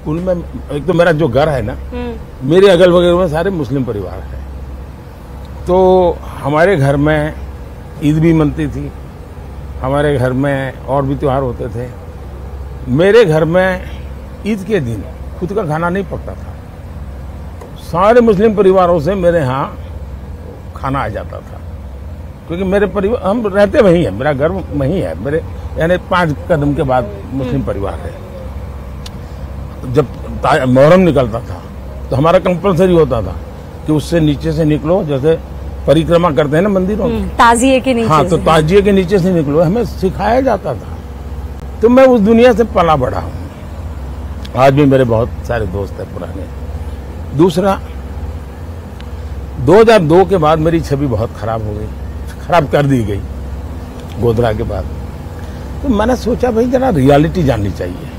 कुल में एक तो मेरा जो घर है ना, मेरे अगल बगल में सारे मुस्लिम परिवार है। तो हमारे घर में ईद भी मनती थी, हमारे घर में और भी त्योहार होते थे। मेरे घर में ईद के दिन खुद का खाना नहीं पकता था, सारे मुस्लिम परिवारों से मेरे यहाँ खाना आ जाता था, क्योंकि मेरे परिवार, हम रहते वहीं है, मेरा घर वहीं है, मेरे यानी 5 कदम के बाद मुस्लिम परिवार है। जब मुहर्रम निकलता था तो हमारा कंपलसरी होता था कि उससे नीचे से निकलो, जैसे परिक्रमा करते हैं ना मंदिरों में, ताजिए के नीचे। हाँ, तो ताजिए के नीचे से निकलो, हमें सिखाया जाता था। तो मैं उस दुनिया से पला बड़ा हूँ। आज भी मेरे बहुत सारे दोस्त हैं पुराने। दूसरा, 2002 के बाद मेरी छवि बहुत खराब हो गई, खराब कर दी गई गोधरा के बाद। तो मैंने सोचा भाई जरा रियलिटी जाननी चाहिए।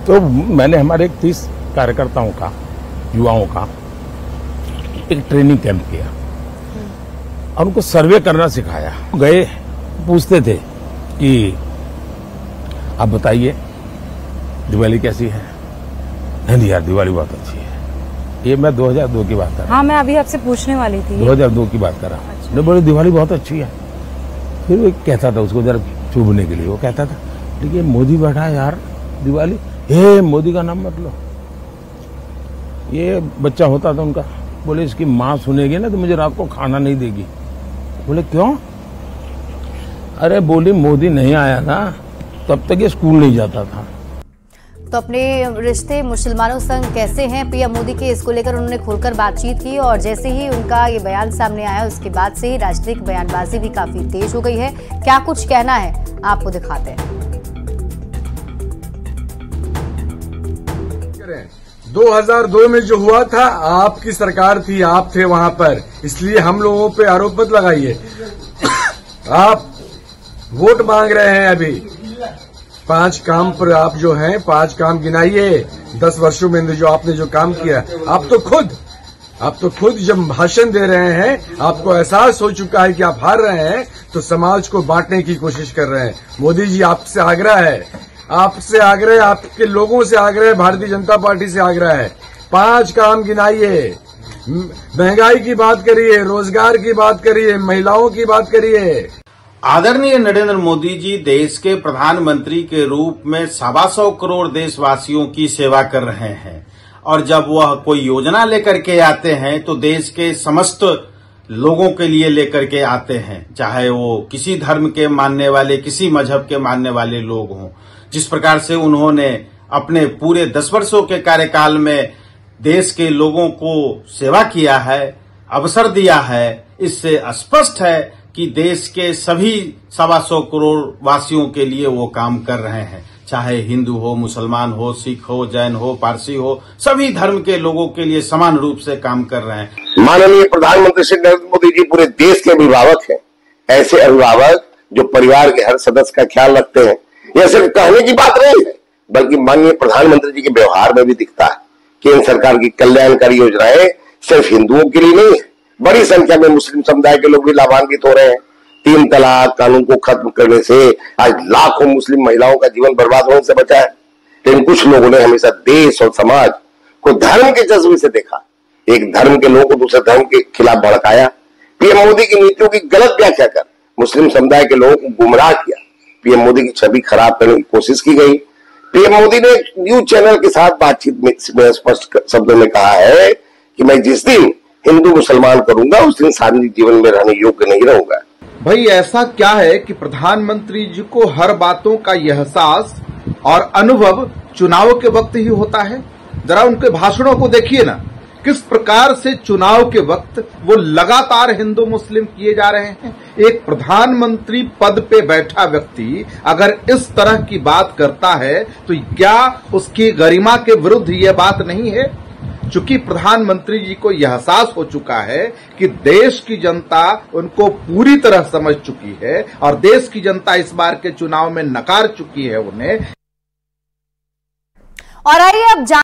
तो मैंने हमारे 30 कार्यकर्ताओं का, युवाओं का एक ट्रेनिंग कैंप किया और उनको सर्वे करना सिखाया। गए, पूछते थे कि आप बताइए दिवाली कैसी है। नहीं यार, दिवाली बहुत अच्छी है। ये मैं 2002 की बात कर रहा हूँ। हाँ, मैं अभी आपसे पूछने वाली थी। 2002 की बात कर रहा हूँ। अच्छा। बोले दिवाली बहुत अच्छी है। फिर वो कहता था, उसको जरा चुभने के लिए वो कहता था, लेकिन मोदी बैठा है यार, दिवाली, हे मोदी का नाम मत लो। ये बच्चा होता था उनका, बोले इसकी माँ सुनेगी ना तो मुझे रात को खाना नहीं देगी। बोले क्यों? अरे बोली मोदी नहीं आया ना तब तक ये स्कूल नहीं जाता था। तो अपने रिश्ते मुसलमानों संग कैसे हैं, पीएम मोदी के इसको लेकर उन्होंने खुलकर बातचीत की और जैसे ही उनका ये बयान सामने आया उसके बाद से ही राजनीतिक बयानबाजी भी काफी तेज हो गई है। क्या कुछ कहना है आपको दिखाते हैं। 2002 में जो हुआ था, आपकी सरकार थी, आप थे वहां पर, इसलिए हम लोगों पे आरोप मत लगाइए। आप वोट मांग रहे हैं अभी। 5 काम पर आप जो हैं 5 काम गिनाइए 10 वर्षों में जो आपने जो काम किया। आप तो खुद जब भाषण दे रहे हैं आपको एहसास हो चुका है कि आप हार रहे हैं, तो समाज को बांटने की कोशिश कर रहे हैं। मोदी जी, आपसे आग्रह है, आपके लोगों से आग्रह है, भारतीय जनता पार्टी से आग्रह है, 5 काम गिनाइए। महंगाई की बात करिए, रोजगार की बात करिए, महिलाओं की बात करिए। आदरणीय नरेंद्र मोदी जी देश के प्रधानमंत्री के रूप में 125 करोड़ देशवासियों की सेवा कर रहे हैं और जब वह कोई योजना लेकर के आते हैं तो देश के समस्त लोगों के लिए लेकर के आते हैं, चाहे वो किसी धर्म के मानने वाले, किसी मजहब के मानने वाले लोग हों। जिस प्रकार से उन्होंने अपने पूरे 10 वर्षों के कार्यकाल में देश के लोगों को सेवा किया है, अवसर दिया है, इससे स्पष्ट है कि देश के सभी 125 करोड़ वासियों के लिए वो काम कर रहे हैं, चाहे हिंदू हो, मुसलमान हो, सिख हो, जैन हो, पारसी हो, सभी धर्म के लोगों के लिए समान रूप से काम कर रहे हैं। माननीय प्रधानमंत्री श्री नरेंद्र मोदी जी पूरे देश के अभिभावक हैं। ऐसे अभिभावक जो परिवार के हर सदस्य का ख्याल रखते हैं। यह सिर्फ कहने की बात नहीं है, बल्कि माननीय प्रधानमंत्री जी के व्यवहार में भी दिखता है। केंद्र सरकार की कल्याणकारी योजनाएं सिर्फ हिंदुओं के लिए नहीं है, बड़ी संख्या में मुस्लिम समुदाय के लोग भी लाभान्वित हो रहे हैं। 3 तलाक कानून को खत्म करने से आज लाखों मुस्लिम महिलाओं का जीवन बर्बाद होने से बचा है। लेकिन कुछ लोगों ने हमेशा देश और समाज को धर्म के जज्बे से देखा, एक धर्म के लोगों को दूसरे धर्म के खिलाफ भड़काया। पीएम मोदी की नीतियों की गलत व्याख्या कर मुस्लिम समुदाय के लोगों को गुमराह किया। पीएम मोदी की छवि खराब करने की कोशिश की गई। पीएम मोदी ने न्यूज चैनल के साथ बातचीत में स्पष्ट शब्दों में कहा है कि मैं जिस दिन हिंदू मुसलमान करूंगा उस दिन सार्वजनिक जीवन में रहने योग्य नहीं रहूंगा। भाई ऐसा क्या है कि प्रधानमंत्री जी को हर बातों का यह एहसास और अनुभव चुनाव के वक्त ही होता है? जरा उनके भाषणों को देखिए ना, किस प्रकार से चुनाव के वक्त वो लगातार हिंदू मुस्लिम किए जा रहे हैं। एक प्रधानमंत्री पद पे बैठा व्यक्ति अगर इस तरह की बात करता है तो क्या उसकी गरिमा के विरुद्ध ये बात नहीं है? चूंकि प्रधानमंत्री जी को यह एहसास हो चुका है कि देश की जनता उनको पूरी तरह समझ चुकी है और देश की जनता इस बार के चुनाव में नकार चुकी है उन्हें। और आइए अब